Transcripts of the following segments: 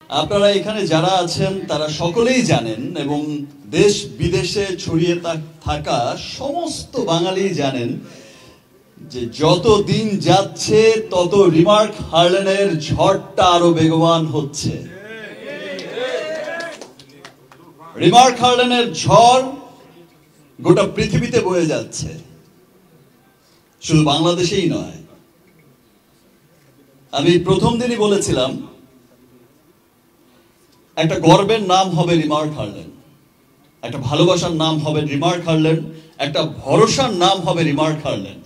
আপনারা এখানে যারা আছেন তারা সকলেই জানেন এবং দেশ বিদেশে ছড়িয়ে থাকা সমস্ত বাঙালি জানেন যে যত দিন যাচ্ছে তত রিমার্ক হার্লেনের ঝড়টা আরো বেগবান হচ্ছে। রিমার্ক হার্লেনের ঝড় গোটা পৃথিবীতে বয়ে যাচ্ছে, শুধু বাংলাদেশেই নয়। আমি প্রথম দিনই বলেছিলাম একটা গর্বের নাম হবে রিমার্ক হার্লেন, একটা ভালোবাসার নাম হবে রিমার্ক হার্লেন, একটা ভরসার নাম হবে রিমার্ক হার্লেন,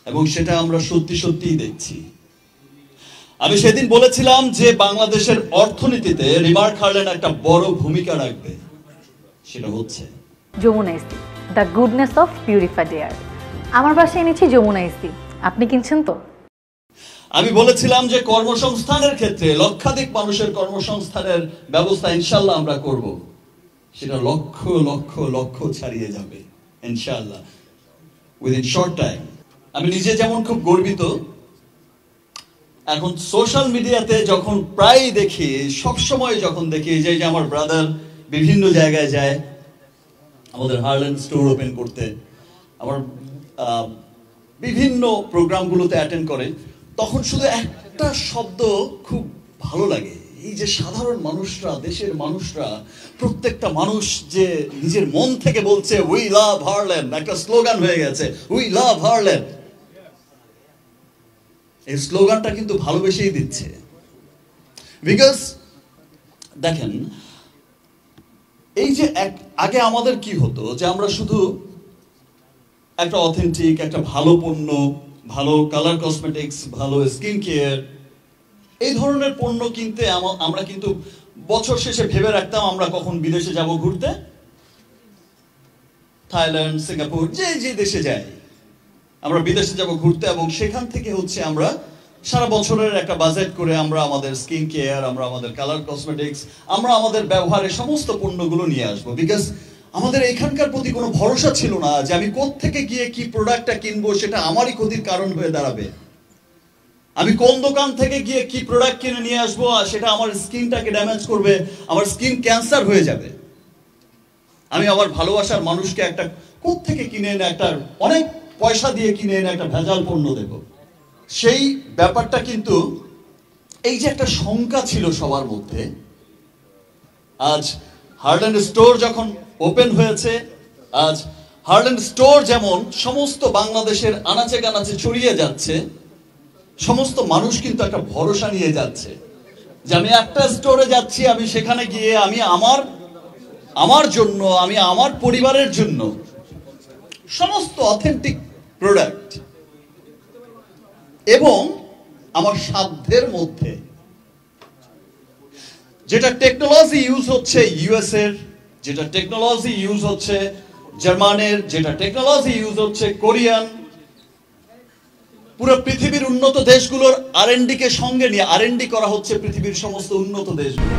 এবং সেটা আমরা সত্যি সত্যিই দেখছি। আমি সেদিন বলেছিলাম যে বাংলাদেশের অর্থনীতিতে রিমার্ক হার্লেন একটা বড় ভূমিকা রাখবে, সেটা হচ্ছে। যমুনা ইস্তি, the goodness of purified air. আমার বাসায় এনেছি যমুনা ইস্তি, আপনি কিনছেন তো? আমি বলেছিলাম যে কর্মসংস্থানের ক্ষেত্রে লক্ষাধিক মানুষের কর্মসংস্থানের ব্যবস্থা ইনশাল্লাহ আমরা করব, সেটা লক্ষ লক্ষ লক্ষ ছাড়িয়ে যাবে ইনশাল্লাহ উইদিন শর্ট টাইম। আমি নিজে যেমন খুব গর্বিত, এখন সোশ্যাল মিডিয়াতে যখন প্রায় দেখি, সবসময় যখন দেখি যে আমার ব্রাদার বিভিন্ন জায়গায় যায় আমাদের হার্লেন স্টোর ওপেন করতে, আমার বিভিন্ন প্রোগ্রামগুলোতে অ্যাটেন্ড করে, তখন শুধু একটা শব্দ খুব ভালো লাগে, এই যে সাধারণ মানুষরা, দেশের মানুষরা, প্রত্যেকটা মানুষ যে নিজের মন থেকে বলছে উই লাভ হার্লেন, একটা স্লোগান হয়ে গেছে উই লাভ হার্লেন। এই স্লোগানটা কিন্তু ভালোবেসেই দিচ্ছে। বিকজ দেখেন, এই যে আগে আমাদের কি হতো যে আমরা শুধু একটা অথেন্টিক, একটা ভালো পণ্য, ভালো কালার কসমেটিক্স, ভালো স্কিন কেয়ার, এই ধরনের পণ্য কিনতে আমরা কিন্তু বছর শেষে ভেবে রাখতাম আমরা কখন বিদেশে যাব ঘুরতে, থাইল্যান্ড, সিঙ্গাপুর, যে দেশে যাই আমরা বিদেশে যাব ঘুরতে, এবং সেখান থেকে হচ্ছে আমরা সারা বছরের একটা বাজেট করে আমরা আমাদের স্কিন কেয়ার, আমরা আমাদের কালার কসমেটিক্স, আমরা আমাদের ব্যবহারের সমস্ত পণ্যগুলো নিয়ে আসবো। বিকজ আমাদের এখানকার প্রতি কোনো ভরসা ছিল না যে আমি কোত্থেকে গিয়ে কি প্রোডাক্টটা কিনবো সেটা আমারই ক্ষতির কারণ হয়ে দাঁড়াবে, আমি কোন দোকান থেকে গিয়ে কি প্রোডাক্ট কিনে নিয়ে আসবো আর সেটা আমার স্কিনটাকে ড্যামেজ করবে, আমার স্কিন ক্যান্সার হয়ে যাবে, আমি আমার ভালোবাসার মানুষকে একটা কোত্থেকে কিনে এনে একটা অনেক পয়সা দিয়ে কিনে এনে একটা ভেজাল পণ্য দেব। সেই ব্যাপারটা কিন্তু, এই যে একটা শঙ্কা ছিল সবার মধ্যে, আজ হার্লেন স্টোর যখন ওপেন হয়েছে, আজ হার্লেন স্টোর যেমন সমস্ত বাংলাদেশের আনাচে কানাচে ছড়িয়ে যাচ্ছে, সমস্ত মানুষ কিন্তু একটা ভরসা নিয়ে যাচ্ছে যে আমি একটা স্টোরে যাচ্ছি, আমি সেখানে গিয়ে আমি আমার জন্য, আমি আমার পরিবারের জন্য সমস্ত অথেন্টিক প্রোডাক্ট এবং আমার সাধ্যের মধ্যে, যেটা টেকনোলজি ইউজ হচ্ছে ইউএস এর, যেটা টেকনোলজি ইউজ হচ্ছে জার্মানের, যেটা টেকনোলজি ইউজ হচ্ছে কোরিয়ান, পুরো পৃথিবীর উন্নত দেশগুলোর R&D কে সঙ্গে নিয়ে R&D করা হচ্ছে পৃথিবীর সমস্ত উন্নত দেশগুলো।